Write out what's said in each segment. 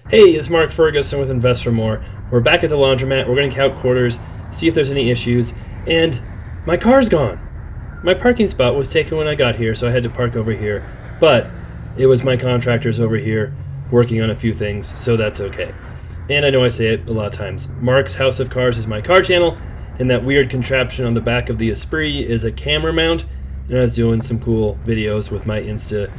Hey, it's Mark Ferguson with Invest for More. We're back at the laundromat. We're going to count quarters, see if there's any issues, and my car's gone. My parking spot was taken when I got here, so I had to park over here, but it was my contractors over here working on a few things, so that's okay. And I know I say it a lot of times. Mark's House of Cars is my car channel, and that weird contraption on the back of the Esprit is a camera mount, and I was doing some cool videos with my Insta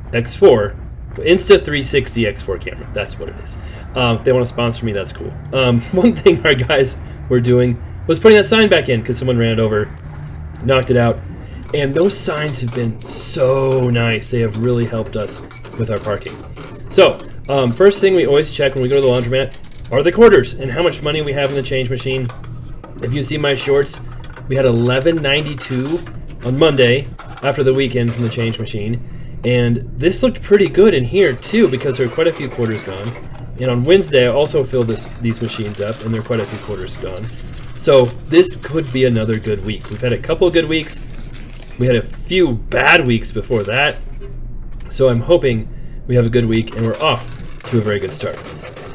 X4. Insta360 X4 camera, that's what it is. If they want to sponsor me, that's cool. One thing our guys were doing was putting that sign back in because someone ran it over, knocked it out, and those signs have been so nice. They have really helped us with our parking. So, first thing we always check when we go to the laundromat are the quarters and how much money we have in the change machine. If you see my shorts, we had $11.92 on Monday after the weekend from the change machine. And this looked pretty good in here too because there are quite a few quarters gone. And on Wednesday I also filled these machines up and there are quite a few quarters gone. So this could be another good week. We've had a couple of good weeks. We had a few bad weeks before that. So I'm hoping we have a good week and we're off to a very good start.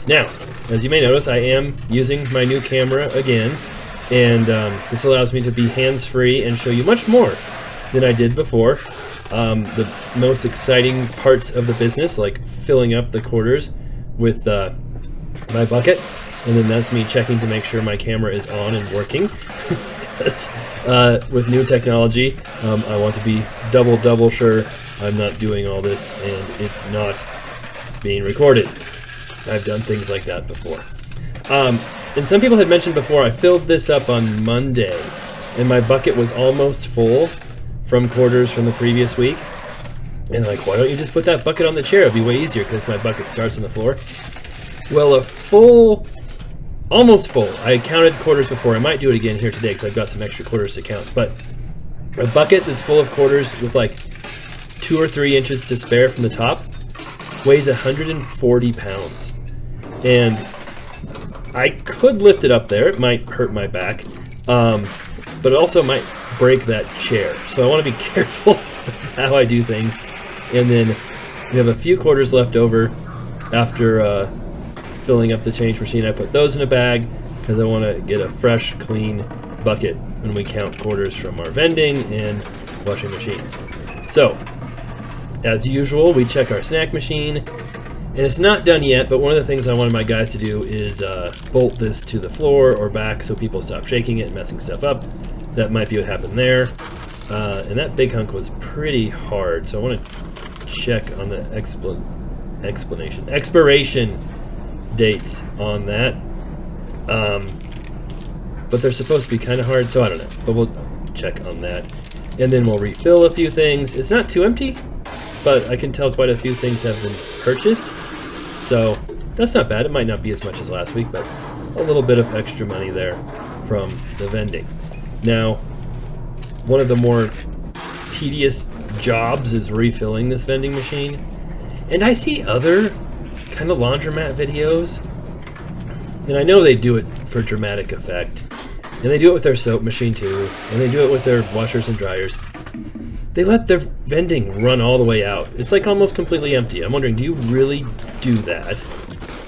Now, as you may notice, I am using my new camera again. And this allows me to be hands-free and show you much more than I did before. The most exciting parts of the business, like filling up the quarters with my bucket, and then that's me checking to make sure my camera is on and working. With new technology, I want to be double sure I'm not doing all this and it's not being recorded. I've done things like that before. And some people had mentioned before, I filled this up on Monday, and my bucket was almost full from quarters from the previous week. And like, why don't you just put that bucket on the chair? It'd be way easier because my bucket starts on the floor. Well, almost full. I counted quarters before. I might do it again here today because I've got some extra quarters to count. But a bucket that's full of quarters with like 2 or 3 inches to spare from the top weighs 140 pounds. And I could lift it up there. It might hurt my back. But it also might break that chair. So I want to be careful how I do things. And then we have a few quarters left over after filling up the change machine. I put those in a bag because I want to get a fresh, clean bucket when we count quarters from our vending and washing machines. So, as usual, we check our snack machine. And it's not done yet, but one of the things I wanted my guys to do is bolt this to the floor or back so people stop shaking it and messing stuff up. That might be what happened there. And that big hunk was pretty hard, so I want to check on the expiration dates on that. But they're supposed to be kind of hard, so I don't know. But we'll check on that. And then we'll refill a few things. It's not too empty, but I can tell quite a few things have been purchased. So that's not bad. It might not be as much as last week, but a little bit of extra money there from the vending. Now, one of the more tedious jobs is refilling this vending machine. And I see other kind of laundromat videos, and I know they do it for dramatic effect. And they do it with their soap machine too, and they do it with their washers and dryers. They let their vending run all the way out. It's like almost completely empty. I'm wondering, do you really do that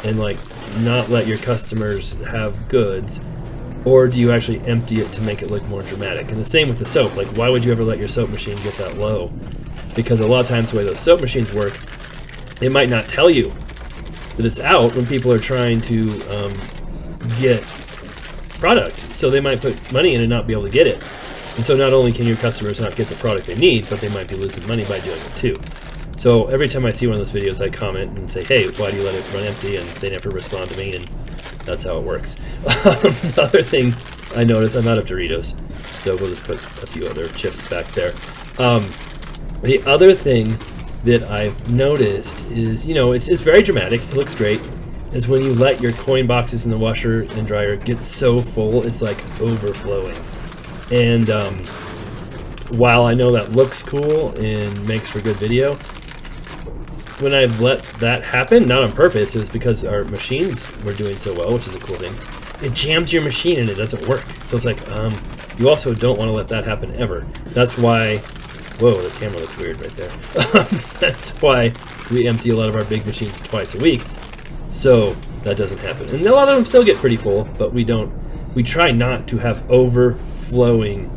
and like not let your customers have goods? Or do you actually empty it to make it look more dramatic? And the same with the soap. Like, why would you ever let your soap machine get that low? Because a lot of times the way those soap machines work, it might not tell you that it's out when people are trying to get product. So they might put money in and not be able to get it. And so not only can your customers not get the product they need, but they might be losing money by doing it too. So every time I see one of those videos, I comment and say, hey, why do you let it run empty? And they never respond to me, and that's how it works. The other thing I noticed, I'm out of Doritos, so we'll just put a few other chips back there. The other thing that I've noticed is, you know, it's very dramatic, it looks great, is when you let your coin boxes in the washer and dryer get so full, it's like overflowing. And while I know that looks cool and makes for good video, when I've let that happen, not on purpose, it was because our machines were doing so well, which is a cool thing. It jams your machine and it doesn't work. So it's like, you also don't want to let that happen ever. That's why, whoa, the camera looked weird right there. That's why we empty a lot of our big machines twice a week, So that doesn't happen. And a lot of them still get pretty full, but we try not to have overflowing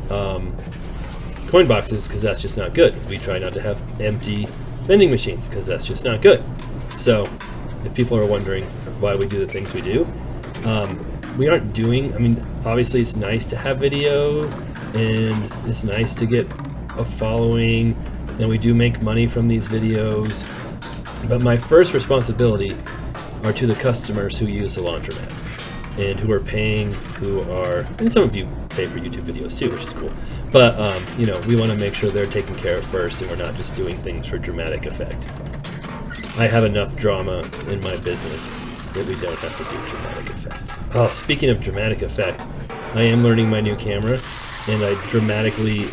coin boxes, because that's just not good. We try not to have empty vending machines, because that's just not good. So if people are wondering why we do the things we do, we aren't doing, I mean, obviously it's nice to have video, and it's nice to get a following, and we do make money from these videos, but my first responsibility are to the customers who use the laundromat and who are paying, and some of you pay for YouTube videos too, which is cool, but you know, we want to make sure they're taken care of first, and we're not just doing things for dramatic effect. I have enough drama in my business that we don't have to do dramatic effect. Oh, speaking of dramatic effect, I am learning my new camera, and I dramatically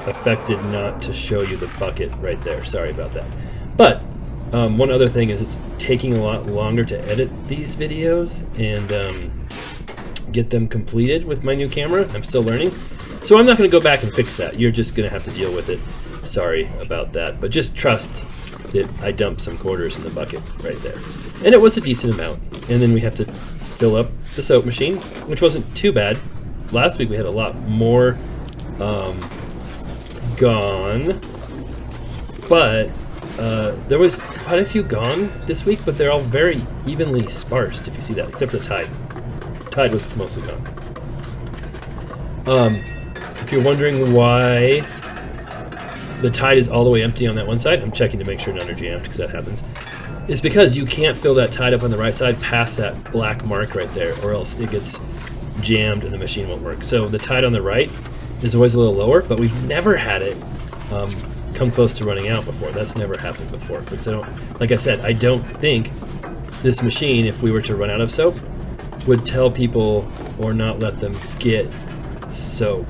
affected not to show you the bucket right there. Sorry about that. But one other thing is, it's taking a lot longer to edit these videos and get them completed with my new camera. I'm still learning, so I'm not going to go back and fix that. You're just going to have to deal with it. Sorry about that, but just trust that I dumped some quarters in the bucket right there, and it was a decent amount. And then we have to fill up the soap machine, which wasn't too bad. Last week we had a lot more gone, but there was quite a few gone this week, but they're all very evenly sparsed, if you see that, except the Tide. Tide was mostly gone. If you're wondering why the Tide is all the way empty on that one side, I'm checking to make sure none are jammed, because that happens. It's because you can't fill that Tide up on the right side past that black mark right there, or else it gets jammed and the machine won't work. So the Tide on the right is always a little lower, but we've never had it come close to running out before. That's never happened before, because like I said, I don't think this machine, if we were to run out of soap, would tell people or not let them get soap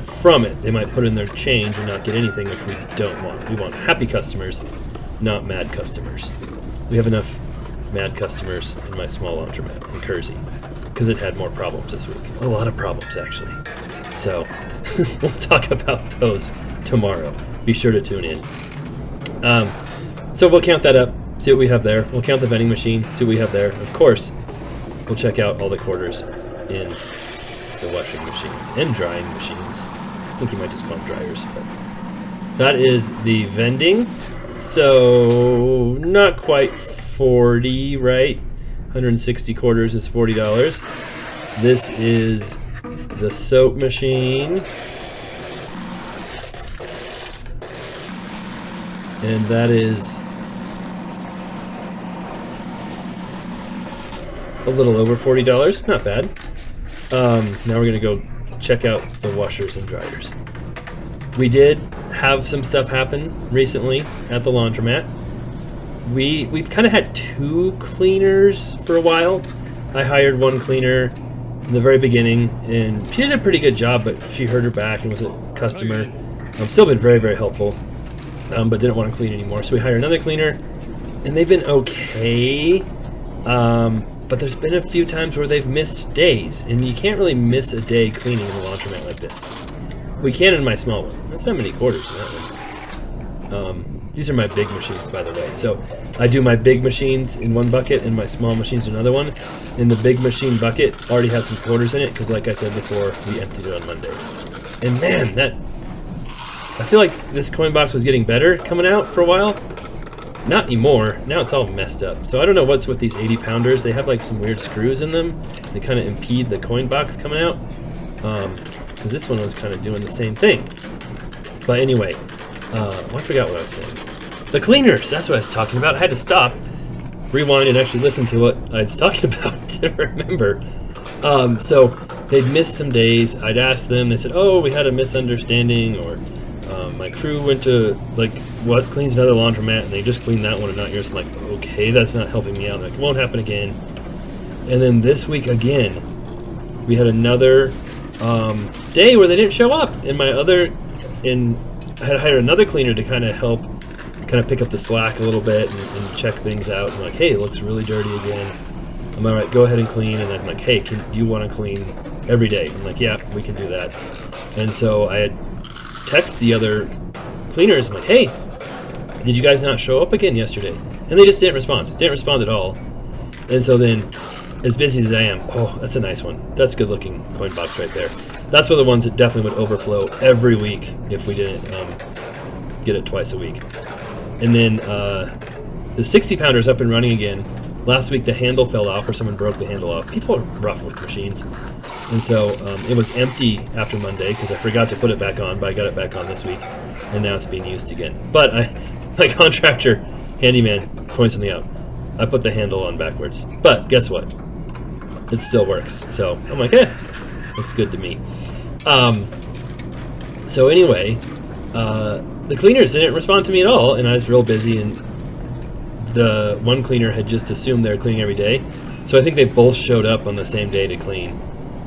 from it. They might put in their change and not get anything, which we don't want. We want happy customers, not mad customers. We have enough mad customers in my small laundromat in Kersey, because it had more problems this week. A lot of problems, actually. So we'll talk about those tomorrow. Be sure to tune in. So we'll count that up, see what we have there. We'll count the vending machine, see what we have there. Of course, we'll check out all the quarters in the washing machines and drying machines. I think you might just call them dryers, but that is the vending. So not quite 40, right? 160 quarters is $40. This is the soap machine, and that is a little over $40. Not bad. Now we're gonna go check out the washers and dryers. We did have some stuff happen recently at the laundromat. We've kind of had two cleaners for a while. I hired one cleaner in the very beginning, and she did a pretty good job, but she hurt her back and was a customer. Still been very, very helpful, but didn't want to clean anymore. So we hired another cleaner, and they've been okay. But there's been a few times where they've missed days, and you can't really miss a day cleaning in a laundromat like this. We can in my small one. That's not many quarters in that one. These are my big machines, by the way. So I do my big machines in one bucket and my small machines in another one. And the big machine bucket already has some quarters in it, because like I said before, we emptied it on Monday. And man, I feel like this coin box was getting better coming out for a while. Not anymore. Now it's all messed up. So I don't know what's with these 80-pounders. They have like some weird screws in them. They kind of impede the coin box coming out. Because this one was kind of doing the same thing. But anyway, I forgot what I was saying. The cleaners, that's what I was talking about. I had to stop, rewind, and actually listen to what I was talking about to remember. So they'd missed some days. I'd asked them. They said, oh, we had a misunderstanding, or my crew went to, like, what cleans another laundromat, and they just cleaned that one and not yours. I'm like, okay, that's not helping me out. Like, it won't happen again. And then this week again, we had another day where they didn't show up. And I had hired another cleaner to kind of help pick up the slack a little bit and check things out. And like, hey, it looks really dirty again. I'm all right, go ahead and clean. And I'm like, hey, do you want to clean every day? I'm like, yeah, we can do that. And so I had texted the other cleaners. I'm like, hey, did you guys not show up again yesterday? And they just didn't respond. Didn't respond at all. And so then, as busy as I am, oh, that's a nice one. That's a good looking coin box right there. That's one of the ones that definitely would overflow every week if we didn't get it twice a week. And then the 60 pounder is up and running again. Last week the handle fell off or someone broke the handle off. People are rough with machines. And so it was empty after Monday because I forgot to put it back on, but I got it back on this week. And now it's being used again. But my contractor, handyman, pointed something out. I put the handle on backwards. But guess what? It still works. So I'm like, looks good to me. So anyway, the cleaners didn't respond to me at all, and I was real busy, and the one cleaner had just assumed they were cleaning every day. So I think they both showed up on the same day to clean.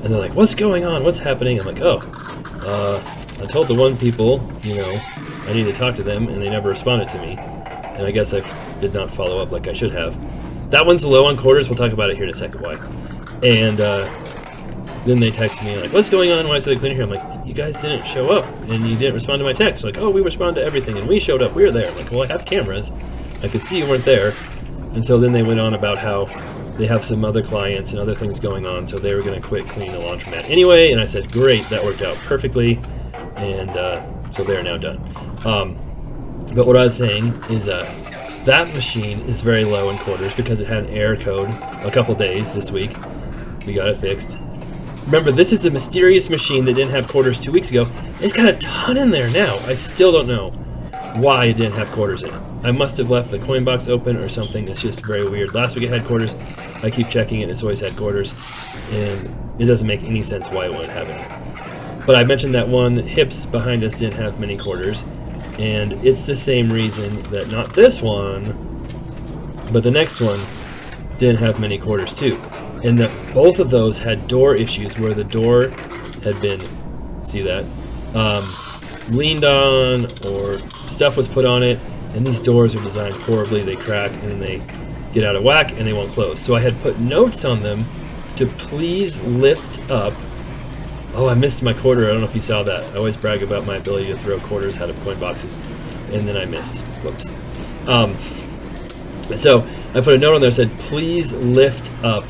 And they're like, what's going on? What's happening? I'm like, I told the one people, I need to talk to them, and they never responded to me. And I guess I did not follow up like I should have. That one's low on quarters. We'll talk about it here in a second why. And then they text me like, what's going on? Why is it cleaner here? I'm like, you guys didn't show up and you didn't respond to my text. Like, oh, we respond to everything and we showed up. We were there. I'm like, well, I have cameras. I could see you weren't there. And so then they went on about how they have some other clients and other things going on, so they were going to quit cleaning the laundromat anyway. And I said, great, that worked out perfectly. And so they're now done. But what I was saying is that machine is very low in quarters because it had an error code a couple days this week. We got it fixed. Remember, this is the mysterious machine that didn't have quarters 2 weeks ago. It's got a ton in there now. I still don't know why it didn't have quarters in it. I must have left the coin box open or something. It's just very weird. Last week it had quarters. I keep checking it. It's always had quarters. And it doesn't make any sense why it wouldn't have any. But I mentioned that one hips behind us didn't have many quarters. And it's the same reason that not this one, but the next one didn't have many quarters too. And that both of those had door issues where the door had been, see that, leaned on or stuff was put on it, and these doors are designed horribly. They crack and then they get out of whack and they won't close. So I had put notes on them to please lift up. Oh, I missed my quarter. I don't know if you saw that. I always brag about my ability to throw quarters out of coin boxes, and then I missed. Whoops. So I put a note on there that said, please lift up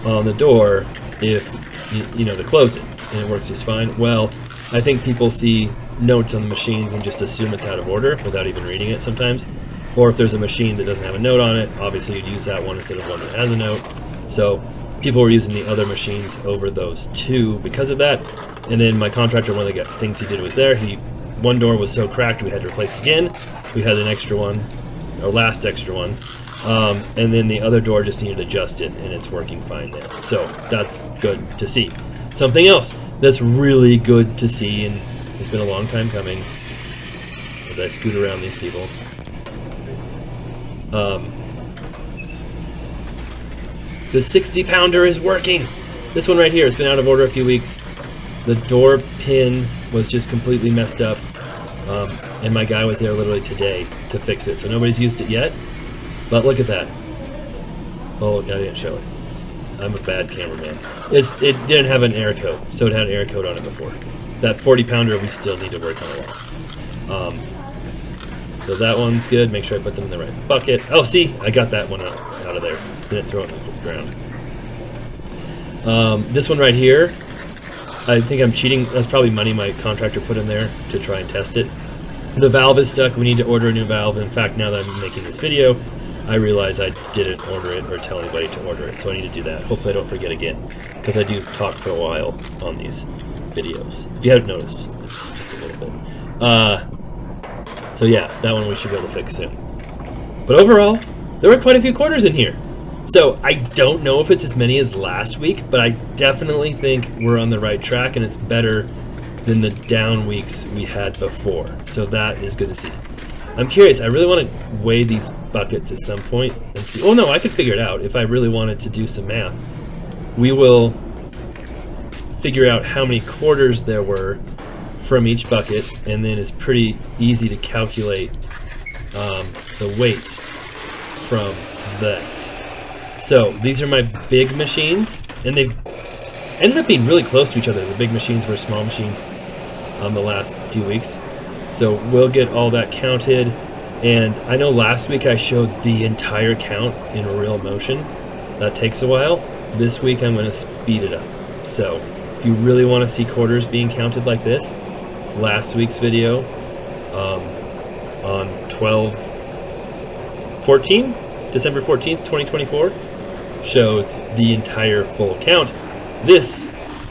on the door if, to close it, and it works just fine. Well, I think people see notes on the machines and just assume it's out of order without even reading it sometimes. Or if there's a machine that doesn't have a note on it, obviously you'd use that one instead of one that has a note. So people were using the other machines over those two because of that. And then my contractor, one of the things he did was there. One door was so cracked we had to replace again. We had an extra one, our last extra one. And then the other door just needed adjusted, and it's working fine now. So that's good to see. Something else that's really good to see, and it's been a long time coming as I scoot around these people. The 60 pounder is working. This one right here has been out of order a few weeks. The door pin was just completely messed up, and my guy was there literally today to fix it. So nobody's used it yet, but look at that. Oh, I didn't show it. I'm a bad cameraman. It didn't have an air code, so it had an air code on it before. That 40 pounder we still need to work on a lot. So that one's good. Make sure I put them in the right bucket. Oh, see, I got that one out of there. Didn't throw it in the ground. This one right here, I think I'm cheating. That's probably money my contractor put in there to try and test it. The valve is stuck. We need to order a new valve. In fact, now that I'm making this video, I realize I didn't order it or tell anybody to order it, so I need to do that. Hopefully I don't forget again, because I do talk for a while on these videos. If you haven't noticed, it's just a little bit. So yeah, that one we should be able to fix soon. But overall, there were quite a few quarters in here. So I don't know if it's as many as last week, but I definitely think we're on the right track, and it's better than the down weeks we had before. So that is good to see. I'm curious. I really want to weigh these buckets at some point and see. Oh no, I could figure it out if I really wanted to do some math. We will figure out how many quarters there were from each bucket, and then it's pretty easy to calculate the weight from that. So these are my big machines, and they've ended up being really close to each other. The big machines were small machines the last few weeks. So we'll get all that counted, And I know last week I showed the entire count in real motion. That takes a while. This week I'm going to speed it up. So if you really want to see quarters being counted like this, last week's video on December 14th, 2024, shows the entire full count. This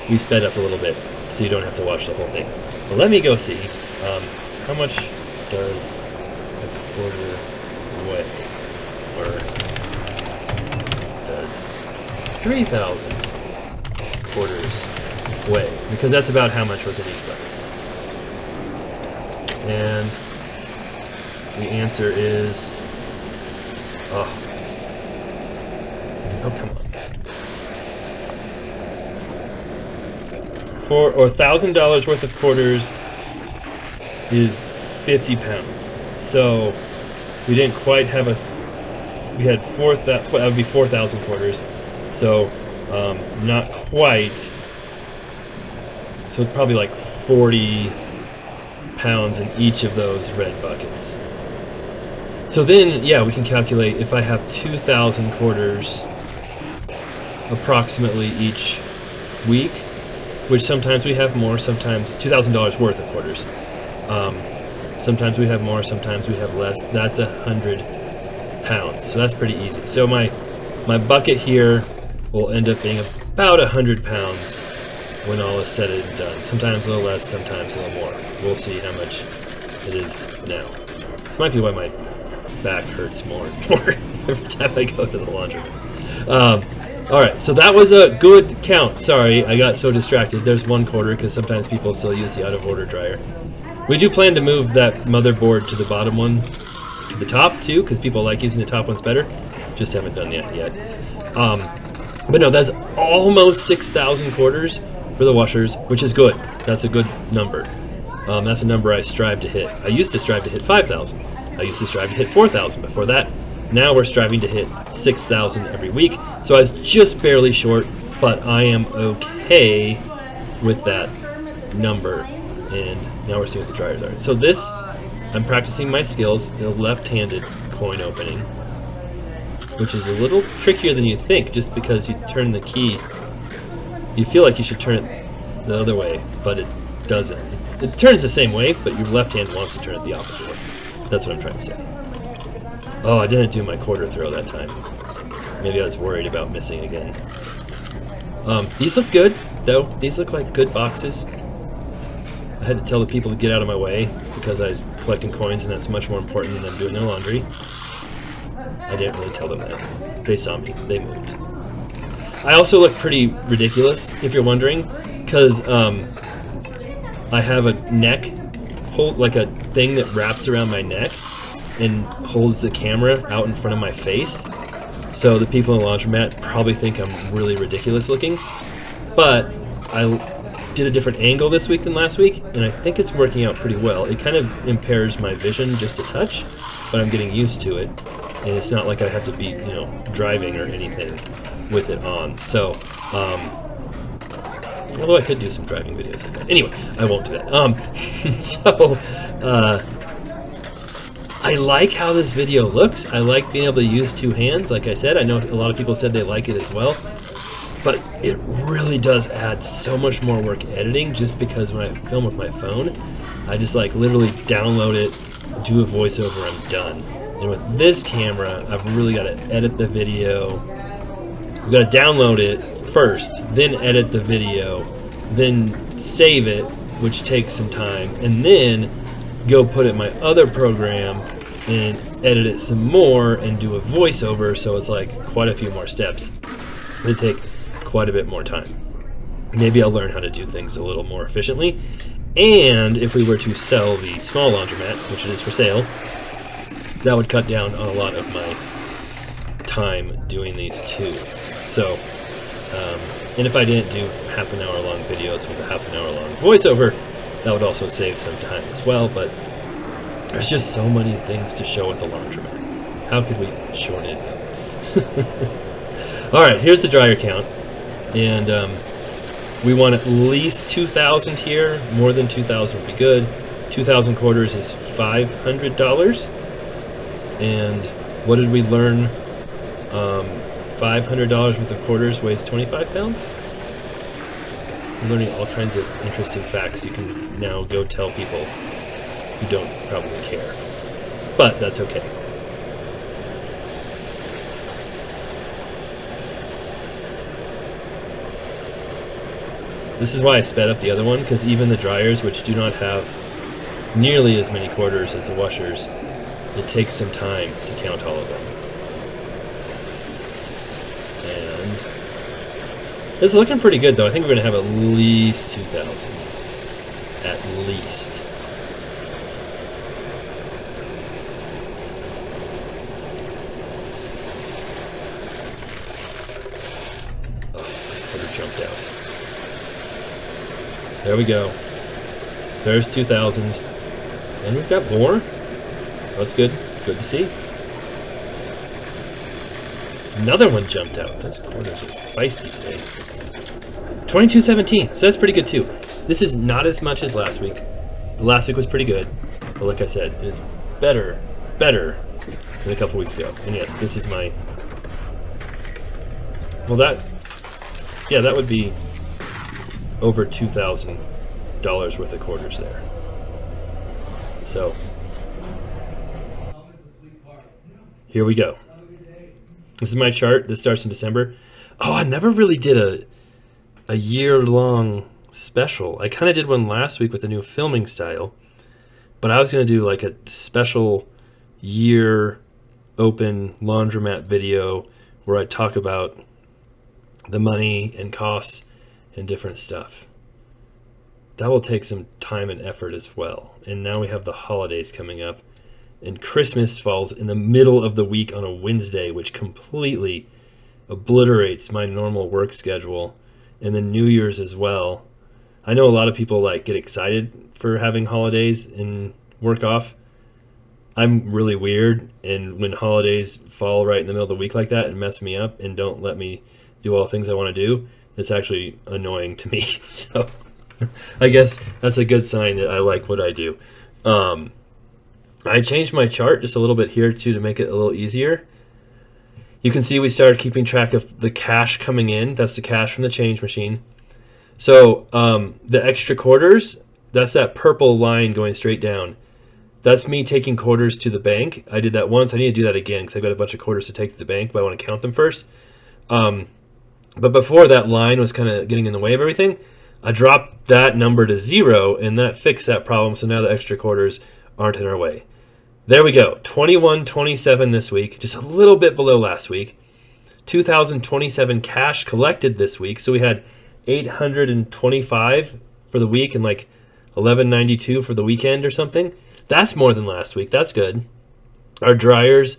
we sped up a little bit, so you don't have to watch the whole thing. Well, let me go see how much does a quarter weigh, or does 3,000 quarters weigh? Because that's about how much was in each bucket. And the answer is, oh come on. $1,000 worth of quarters is 50 pounds. So we didn't quite have we had that would be 4,000 quarters. So not quite. So it's probably like 40 pounds in each of those red buckets. So then, yeah, we can calculate if I have 2,000 quarters approximately each week, which sometimes we have more, sometimes $2,000 worth of quarters. Sometimes we have more, sometimes we have less. That's 100 pounds, so that's pretty easy. So my bucket here will end up being about 100 pounds when all is said and done. Sometimes a little less, sometimes a little more. We'll see how much it is now. This might be why my back hurts more and more every time I go to the laundromat. All right, so that was a good count. Sorry, I got so distracted. There's one quarter because sometimes people still use the out-of-order dryer. We do plan to move that motherboard to the bottom one to the top too, because people like using the top ones better. Just haven't done that yet. But no, that's almost 6,000 quarters for the washers, which is good. That's a good number. That's a number I strive to hit. I used to strive to hit 5,000. I used to strive to hit 4,000 before that. Now we're striving to hit 6,000 every week. So I was just barely short, but I am okay with that number. And now we're seeing what the dryers are. So this, I'm practicing my skills in a left-handed coin opening, which is a little trickier than you think, just because you turn the key. You feel like you should turn it the other way, but it doesn't. It turns the same way, but your left hand wants to turn it the opposite way. That's what I'm trying to say. Oh, I didn't do my quarter throw that time. Maybe I was worried about missing again. These look good, though. These look like good boxes. I had to tell the people to get out of my way because I was collecting coins, and that's much more important than them doing their laundry. I didn't really tell them that. They saw me. They moved. I also look pretty ridiculous, if you're wondering, because I have a neck hold, like a thing that wraps around my neck and holds the camera out in front of my face. So the people in the laundromat probably think I'm really ridiculous looking. But I did a different angle this week than last week, and I think it's working out pretty well. It kind of impairs my vision just a touch, but I'm getting used to it. And it's not like I have to be, driving or anything with it on. So, although I could do some driving videos like that. Anyway, I won't do that. I like how this video looks. I like being able to use two hands. Like I said, I know a lot of people said they like it as well. But it really does add so much more work editing, just because when I film with my phone, I just literally download it, do a voiceover, I'm done. And with this camera, I've really got to edit the video. I've got to download it first, then edit the video, then save it, which takes some time, and then go put it in my other program and edit it some more and do a voiceover. So it's like quite a few more steps. They take quite a bit more time. Maybe I'll learn how to do things a little more efficiently. And if we were to sell the small laundromat, which it is for sale, that would cut down on a lot of my time doing these too. So, and if I didn't do half an hour long videos with a half an hour long voiceover, that would also save some time as well. But there's just so many things to show at the laundromat. How could we shorten it up? All right, here's the dryer count. And we want at least 2,000 here. More than 2,000 would be good. 2,000 quarters is $500. And what did we learn? $500 worth of quarters weighs 25 pounds? We're learning all kinds of interesting facts you can now go tell people who don't probably care. But that's okay. This is why I sped up the other one, because even the dryers, which do not have nearly as many quarters as the washers, it takes some time to count all of them. And it's looking pretty good, though. I think we're going to have at least 2,000. At least. Oh, quarter jumped out. There we go. There's 2,000. And we've got more. That's good. Good to see. Another one jumped out. Those quarters are feisty today. 22.17. So that's pretty good too. This is not as much as last week. Last week was pretty good. But like I said, it is better than a couple weeks ago. And yes, this is my... Well, that would be over $2,000 worth of quarters there. So here we go. This is my chart. This starts in December. Oh, I never really did a year-long special. I kind of did one last week with the new filming style, but I was going to do like a special year open laundromat video where I talk about the money and costs and different stuff. That will take some time and effort as well. And now we have the holidays coming up, and Christmas falls in the middle of the week on a Wednesday, which completely obliterates my normal work schedule, and then New Year's as well. I know a lot of people like get excited for having holidays and work off. I'm really weird, and when holidays fall right in the middle of the week like that and mess me up and don't let me do all the things I want to do, it's actually annoying to me. So I guess that's a good sign that I like what I do. I changed my chart just a little bit here too to make it a little easier. You can see we started keeping track of the cash coming in. That's the cash from the change machine. So the extra quarters, that's that purple line going straight down. That's me taking quarters to the bank. I did that once. I need to do that again because I've got a bunch of quarters to take to the bank, but I want to count them first. But before that line was kind of getting in the way of everything, I dropped that number to 0, and that fixed that problem. So now the extra quarters aren't in our way. There we go. 21.27 this week, just a little bit below last week. 2,027 cash collected this week. So we had 825 for the week and like 1192 for the weekend or something. That's more than last week. That's good. Our dryers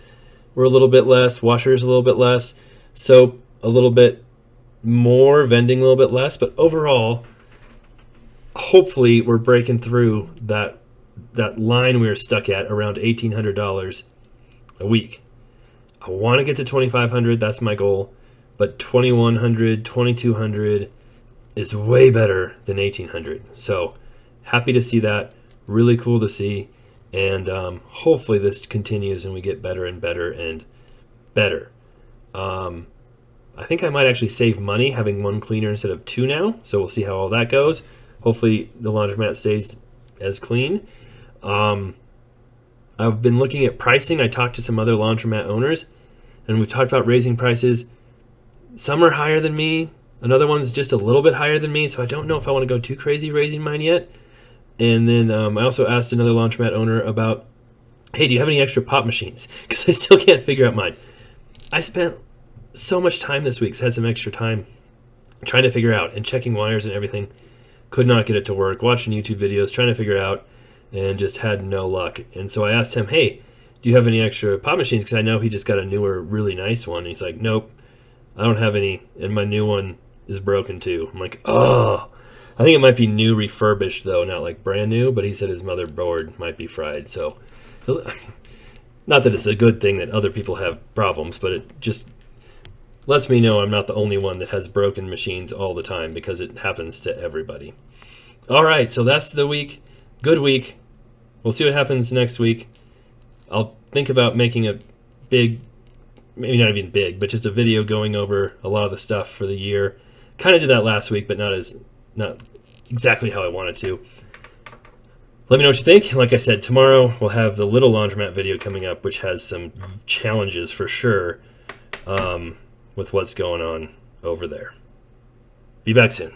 were a little bit less, washers a little bit less, soap a little bit more, vending a little bit less, but overall, hopefully we're breaking through that line we were stuck at around $1,800 a week. I want to get to 2,500. That's my goal, but 2,100, 2,200 is way better than 1,800. So happy to see that. Really cool to see, and hopefully this continues and we get better and better and better. I think I might actually save money having one cleaner instead of 2 now, so we'll see how all that goes. Hopefully the laundromat stays as clean. I've been looking at pricing. I talked to some other laundromat owners, and we've talked about raising prices. Some are higher than me. Another one's just a little bit higher than me, so I don't know if I want to go too crazy raising mine yet. And then I also asked another laundromat owner about, hey, do you have any extra pop machines? Because I still can't figure out mine. I spent so much time this week, so I had some extra time trying to figure out and checking wires and everything. Could not get it to work, watching YouTube videos, trying to figure it out, and just had no luck. And so I asked him, hey, do you have any extra pop machines? Because I know he just got a newer, really nice one. And he's like, nope, I don't have any, and my new one is broken too. I'm like, oh. I think it might be new refurbished, though, not like brand new, but he said his motherboard might be fried. So not that it's a good thing that other people have problems, but it just lets me know I'm not the only one that has broken machines all the time, because it happens to everybody. All right, so that's the week. Good week. We'll see what happens next week. I'll think about making a big, maybe not even big, but just a video going over a lot of the stuff for the year. Kind of did that last week, but not exactly how I wanted to. Let me know what you think. Like I said, tomorrow we'll have the little laundromat video coming up, which has some challenges for sure with what's going on over there. Be back soon.